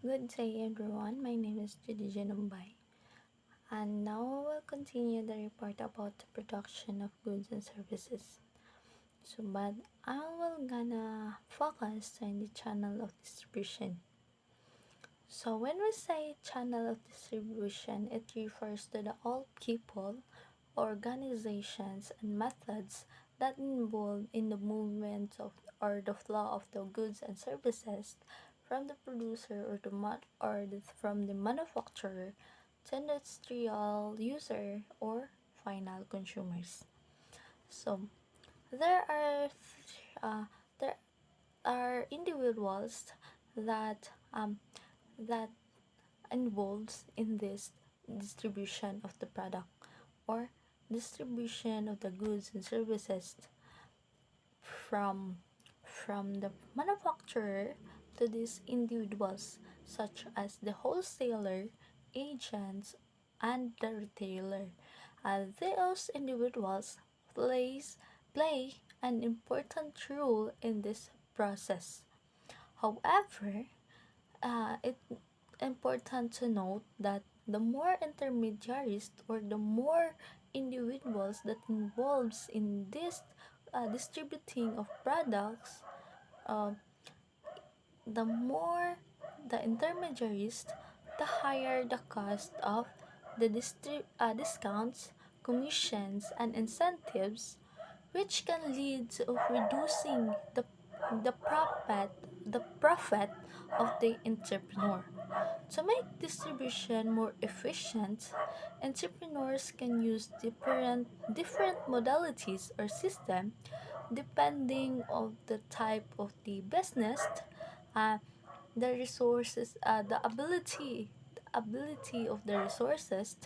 Good day everyone, my name is Judy Janumbay, and now I will continue the report about the production of goods and services. But I will gonna focus on the channel of distribution. So when we say channel of distribution, it refers to the all people, organizations, and methods that involve in the movement of or the flow of the goods and services from the producer or from the manufacturer to industrial user or final consumers. So there are uh, there are individuals that that involves in this distribution of the product or distribution of the goods and services from from the manufacturer to these individuals such as the wholesaler, agents, and the retailer. Those individuals play an important role in this process. However, it's important to note that the more intermediaries or the more individuals that involves in this distributing of products, uh, the more the intermediaries, the higher the cost of the discounts, commissions, and incentives, which can lead to reducing the profit of the entrepreneur. To make distribution more efficient, entrepreneurs can use different modalities or system depending on the type of the business, uh, the resources, the ability of the resources,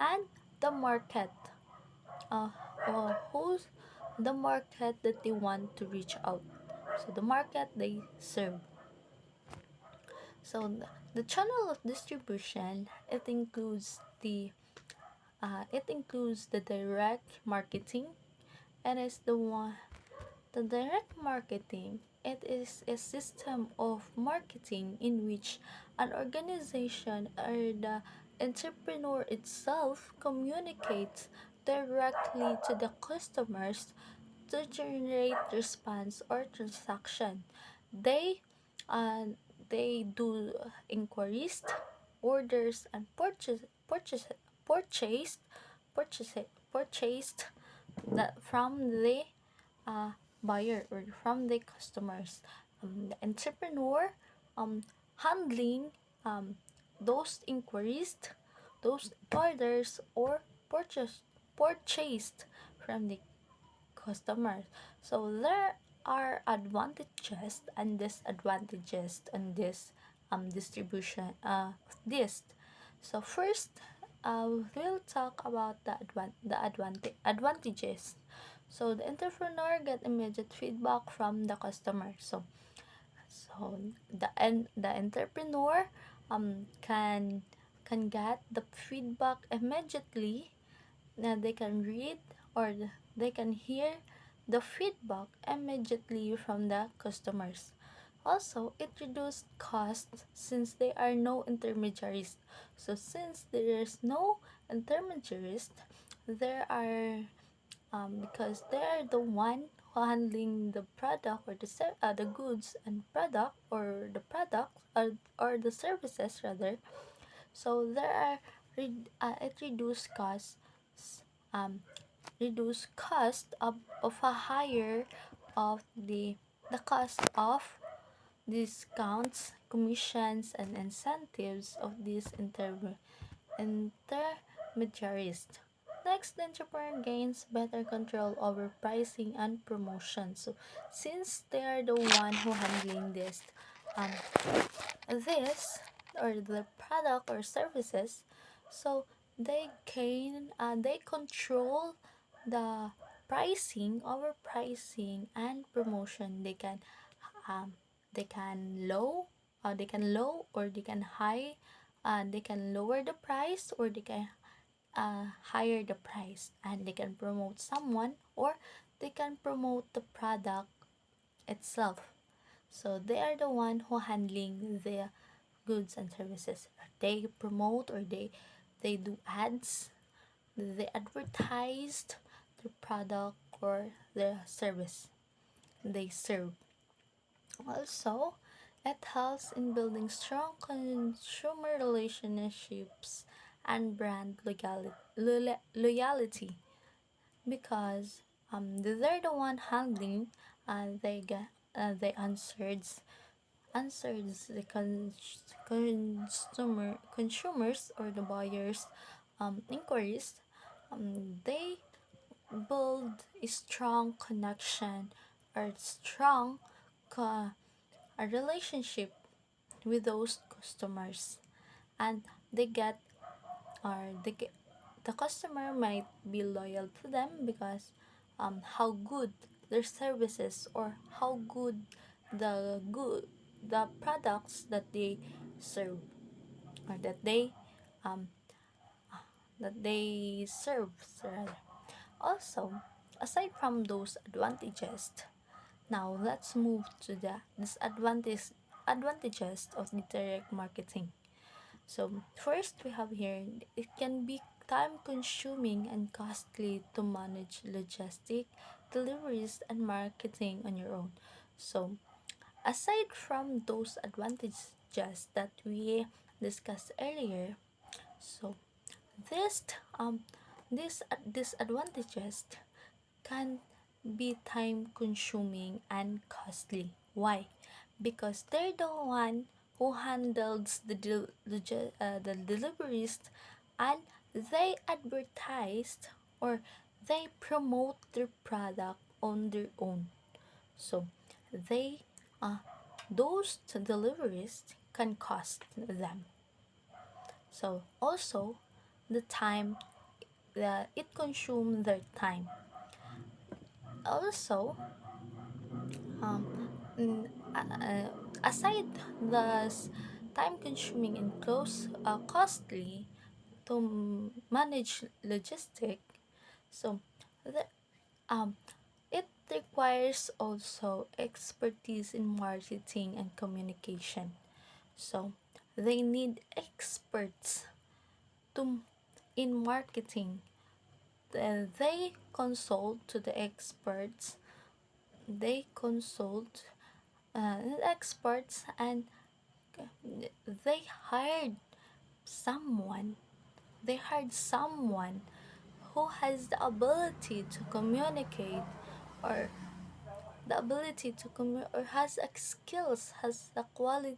and the market, uh, who's the market that they want to reach out. So the market they serve. So the channel of distribution it includes the direct marketing. And is the direct marketing. It is a system of marketing in which an organization or the entrepreneur itself communicates directly to the customers to generate response or transaction. They uh, they do inquiries, orders, and purchased purchase, purchased that from the uh, buyer or from the customers. The entrepreneur handling those inquiries, those orders, or purchased from the customers. So there are advantages and disadvantages on this distribution this. So first, we'll talk about the advantages. So the entrepreneur get immediate feedback from the customer. So the entrepreneur can get the feedback immediately. They can read or they can hear the feedback immediately from the customers. Also, it reduces costs since there are no intermediaries. So since there is no intermediaries, there are because they are the one who handling the product or the goods and product or the product or the services rather. So there are it um reduce cost of a higher of the cost of discounts, commissions, and incentives of these intermediaries. Next, the entrepreneur gains better control over pricing and promotion. So, since they are the one who handling um, this or the product or services, so they control the pricing over pricing and promotion. Um, they can low or they can high, they can lower the price or they can higher the price, and they can promote someone or they can promote the product itself. So they are the one who handling the goods and services. They promote or they do ads, they advertised the product or the service they serve. Also, it helps in building strong consumer relationships and brand loyalty because they're the one handling they answers the consumers or the buyers inquiries. They build a strong connection or strong a relationship with those customers, and they get or they get, the customer might be loyal to them because how good their services or how good the products that they serve or um, that they serve rather. Also, aside from those advantages, now let's move to the advantages of the direct marketing. So first we have here it can be time consuming and costly to manage logistic, deliveries and marketing on your own. So aside from those advantages that we discussed earlier, so this this disadvantages can be time consuming and costly. Why? Because they're the one who handles the deliveries, and they advertised or they promote their product on their own. So they those deliveries can cost them. So also the time that it consumes their time. Also um, aside the time consuming and costly to manage logistic, so the, um, it requires also expertise in marketing and communication. So they need experts to in marketing. They consult to the experts. They consult experts, and they hired someone they hired someone who has the ability to communicate or or has a quality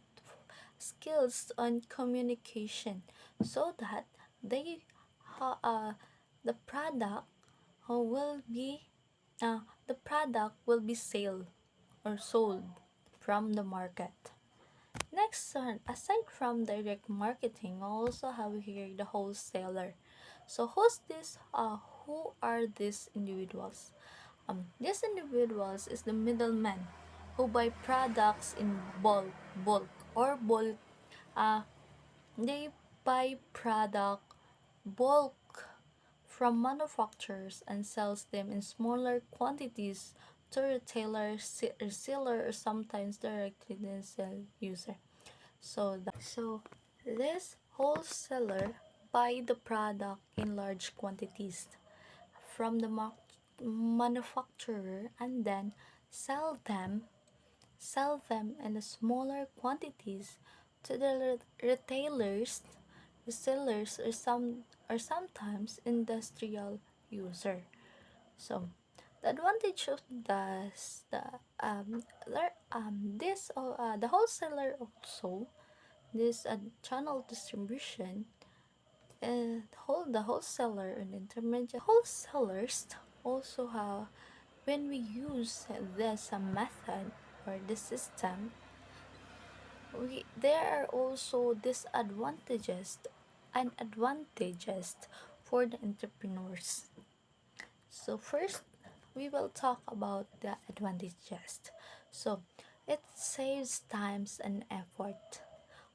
skills on communication, so that they uh, the product will be the product will be sold from the market. Next one, aside from direct marketing, I also have here the wholesaler. So who are these individuals? These individuals is the middlemen who buy products in bulk. Uh, they buy product bulk from manufacturers and sells them in smaller quantities to retailers, seller, or sometimes directly to the sell user. So this wholesaler buy the product in large quantities from the manufacturer and then sell them sell them in smaller quantities to the retailers, resellers, or sometimes industrial user. So the advantage of the this the wholesaler also this channel distribution hold the wholesaler and intermediate wholesalers also have when we use this method or this system, there are also disadvantages and advantages for the entrepreneurs. So first, we will talk about the advantages. So it saves times and effort.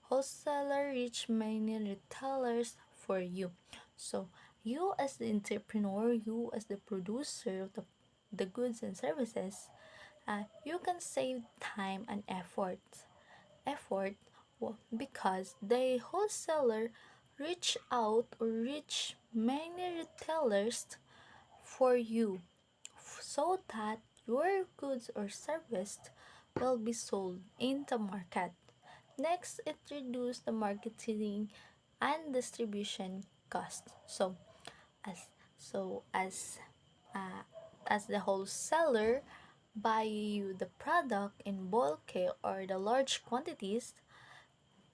Wholesaler reach many retailers for you. So you as the entrepreneur, you as the producer of the goods and services, you can save time and effort Because the wholesaler reach many retailers for you so that your goods or service will be sold in the market. Next, it reduces the marketing and distribution cost. As so uh, as the wholesaler buy you the product in bulk or the large quantities,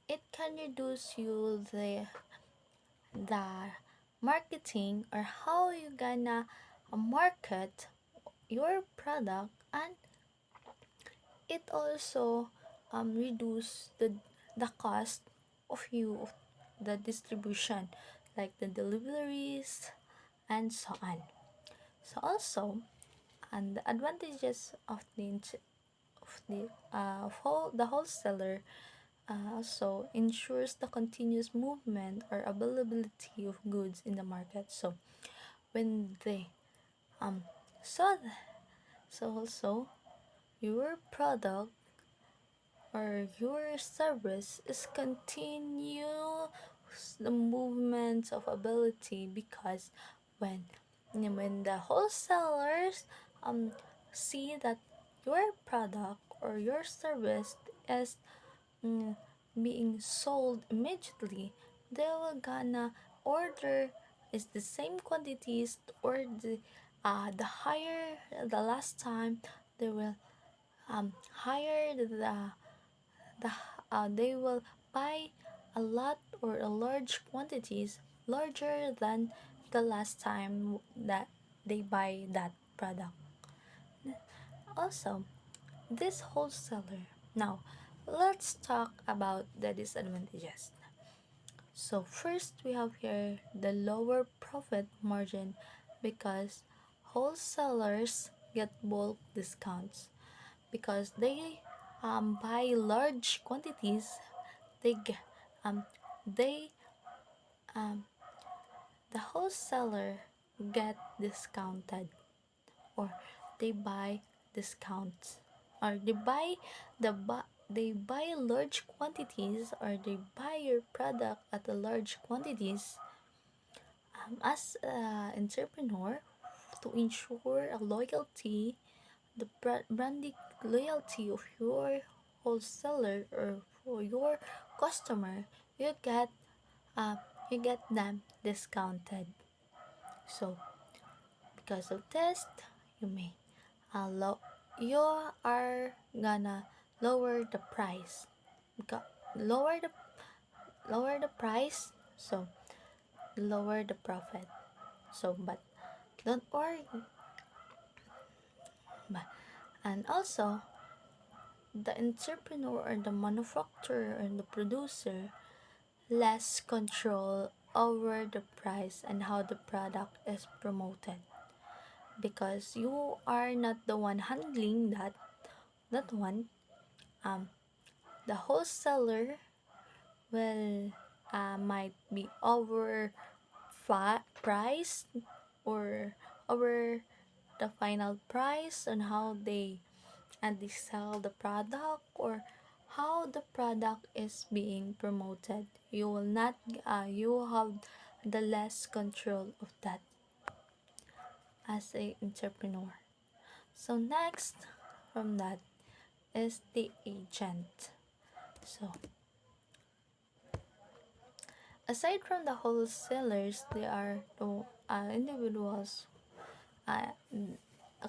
it can reduce you the marketing or how you gonna market your product, and it also reduce the cost of the distribution, like the deliveries and so on. So also, and the advantages of the wholesaler also ensures the continuous movement or availability of goods in the market. So when they um so so also your product or your service is continue the movements of ability, because when when the wholesalers um see that your product or your service is mm, being sold immediately, they will gonna order is the same quantities or the higher the last time they will higher the they will buy a lot or a large quantities larger than the last time that they buy that product. Also, this wholesaler. Now, let's talk about the disadvantages. So first we have here the lower profit margin, because wholesalers get bulk discounts because they buy large quantities. They get they um, the wholesaler get discounted, or they buy discounts, or they buy large quantities, or they buy your product at a large quantities. As an entrepreneur, to ensure a loyalty, the branding loyalty of your wholesaler or for your customer, you get uh, you get them discounted. So because of this, you may allow you are gonna lower the price. Lower the price, so lower the profit. So but don't worry. But, and also, the entrepreneur or the manufacturer or the producer less control over the price and how the product is promoted, because you are not the one handling that one. um the wholesaler will might be over price, or over the final price on how they sell the product, or how the product is being promoted. You will not you have the less control of that as a entrepreneur. So next from that is the agent. So aside from the wholesalers, there are the individuals uh,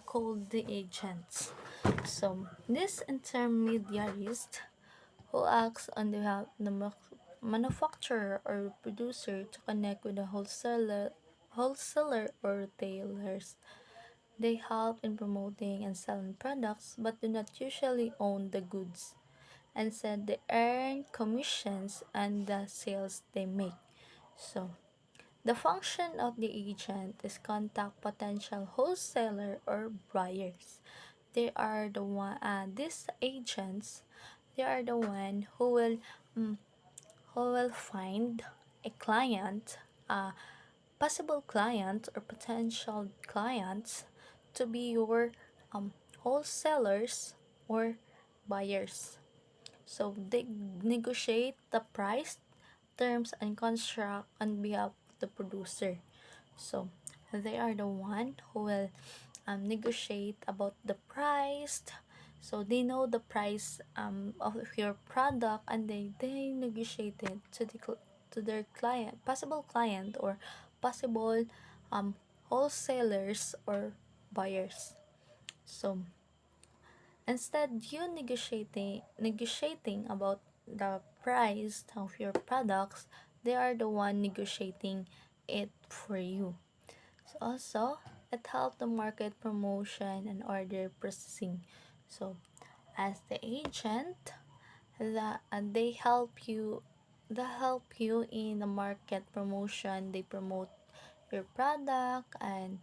called the agents. So these intermediaries who acts on behalf of the manufacturer or producer to connect with the wholesaler or retailers. They help in promoting and selling products but do not usually own the goods. Instead, they earn commissions on the sales they make. So, the function of the agent is contact potential wholesaler or buyers. They are the one. These agents, they are the one mm, who will find a client, possible client or potential clients, to be your wholesalers or buyers. So they negotiate the price, terms, and contract on behalf of the producer. So they are the one who will negotiate about the price. So they know the price of your product, and they negotiate it to their client, possible client, or possible um, wholesalers or buyers. So instead you negotiating about the price of your products, they are the one negotiating it for you. So also, it helps the market promotion and order processing. So as the agent, they help you in the market promotion. They promote your product, and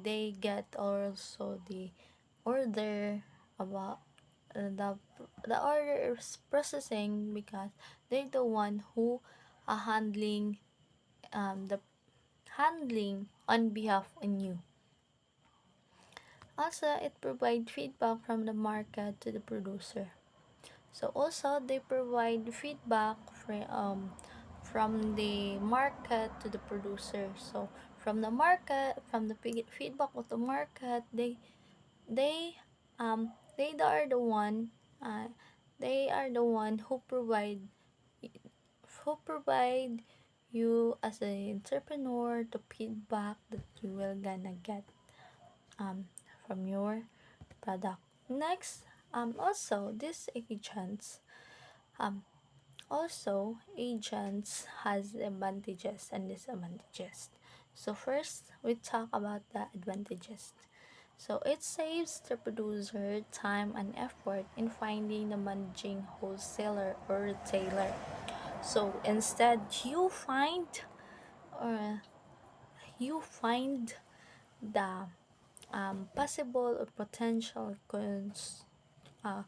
they get also the order about the order is processing, because they're the one who are the handling on behalf on you. Also, it provides feedback from the market to the producer. So also they provide feedback from the market to the producer. So from the market, from the feedback of the market, they they are the one uh, they are the one who provide you as an entrepreneur the feedback that you will gonna get um from your product. Next, also these agents um agents has advantages and disadvantages. So first we talk about the advantages. So it saves the producer time and effort in finding the managing wholesaler or retailer. So instead or you find the possible or potential uh,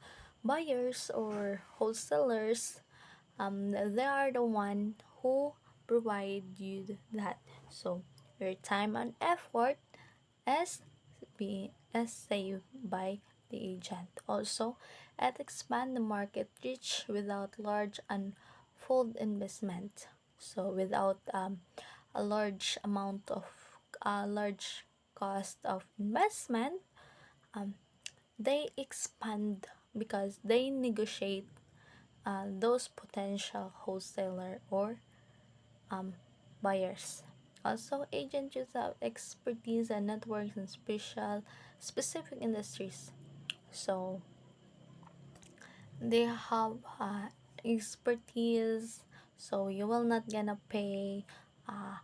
buyers or wholesalers. They are the one who provide you that. So your time and effort is is saved by the agent. Also, it expand the market reach without large unfold investment. So without a large cost of investment, um, they expand because they negotiate those potential wholesaler or um, buyers. Also, agents use expertise and networks in specific industries. So they have expertise. So you will not gonna pay uh,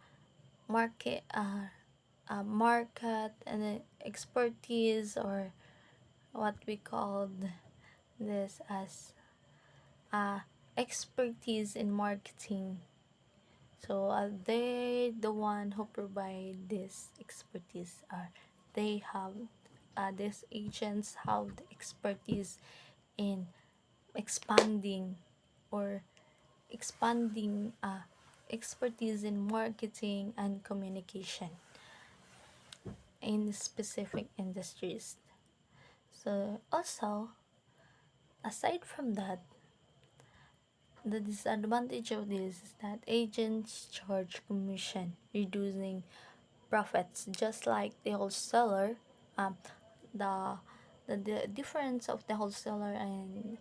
market and expertise, or what we called this as uh, expertise in marketing. So they the one who provide this expertise. They have these agents have the expertise in expanding or expanding expertise in marketing and communication in specific industries. So also, aside from that, the disadvantage of this is that agents charge commission, reducing profits. Just like the wholesaler, um, the the difference of the wholesaler and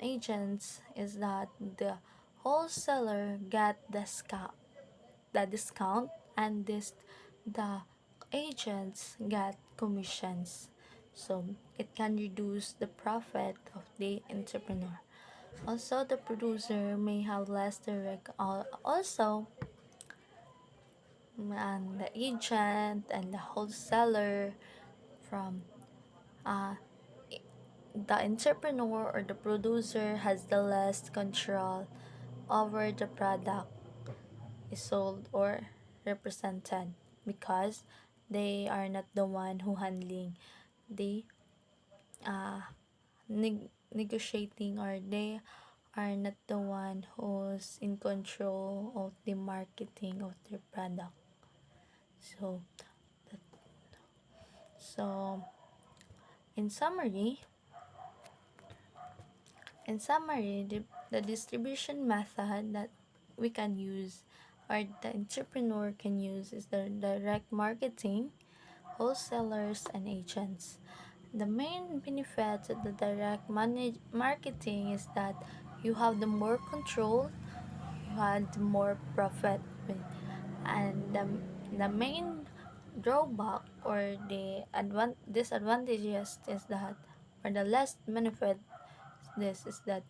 agents is that the wholesaler got the discount, and the agents get commissions. So it can reduce the profit of the entrepreneur. Also, the producer may have less direct also and the agent and the wholesaler from uh, the entrepreneur or the producer has the less control over the product is sold or represented, because they are not the one who handling the uh, negotiating, or they are not the one who's in control of the marketing of their product. So so in summary, In summary, the distribution method that we can use or the entrepreneur can use is the direct marketing, wholesalers, and agents. The main benefits of the direct marketing is that you have the more control, you have the more profit, and the main drawback or the disadvantages is that, or the less benefit this is that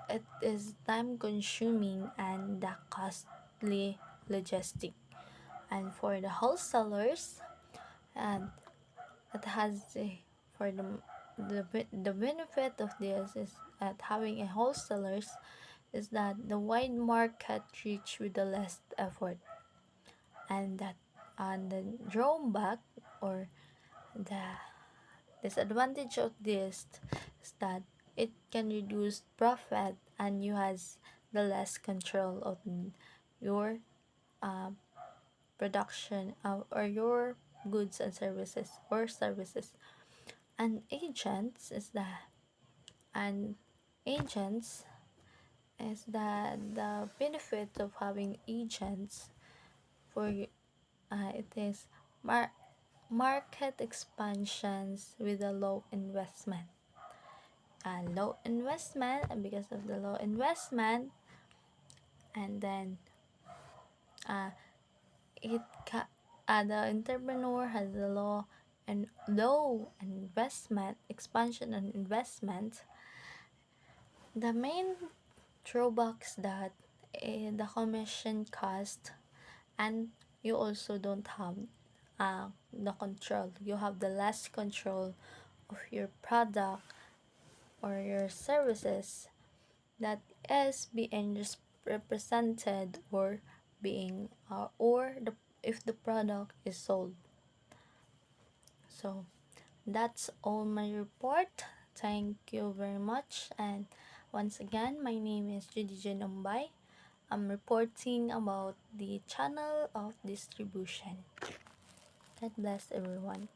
it is time consuming and the costly logistic. And for the wholesalers, and it has for the benefit of this is that having a wholesalers is that the wide market reach with the less effort, and that and the drawback or the disadvantage of this is that it can reduce profit and you has the less control of your uh, production or your goods and services. And and agents is that the benefit of having agents for it is market expansions with a low investment. Low investment, and because of the low investment, and then uh, it the entrepreneur has a low investment expansion and investment. The main drawbacks that the commission cost, and you also don't have the control. You have the less control of your product or your services that is being represented or being or the if the product is sold. So that's all my report. Thank you very much. And once again, my name is Judy Umbay. I'm reporting about the channel of distribution. God bless everyone.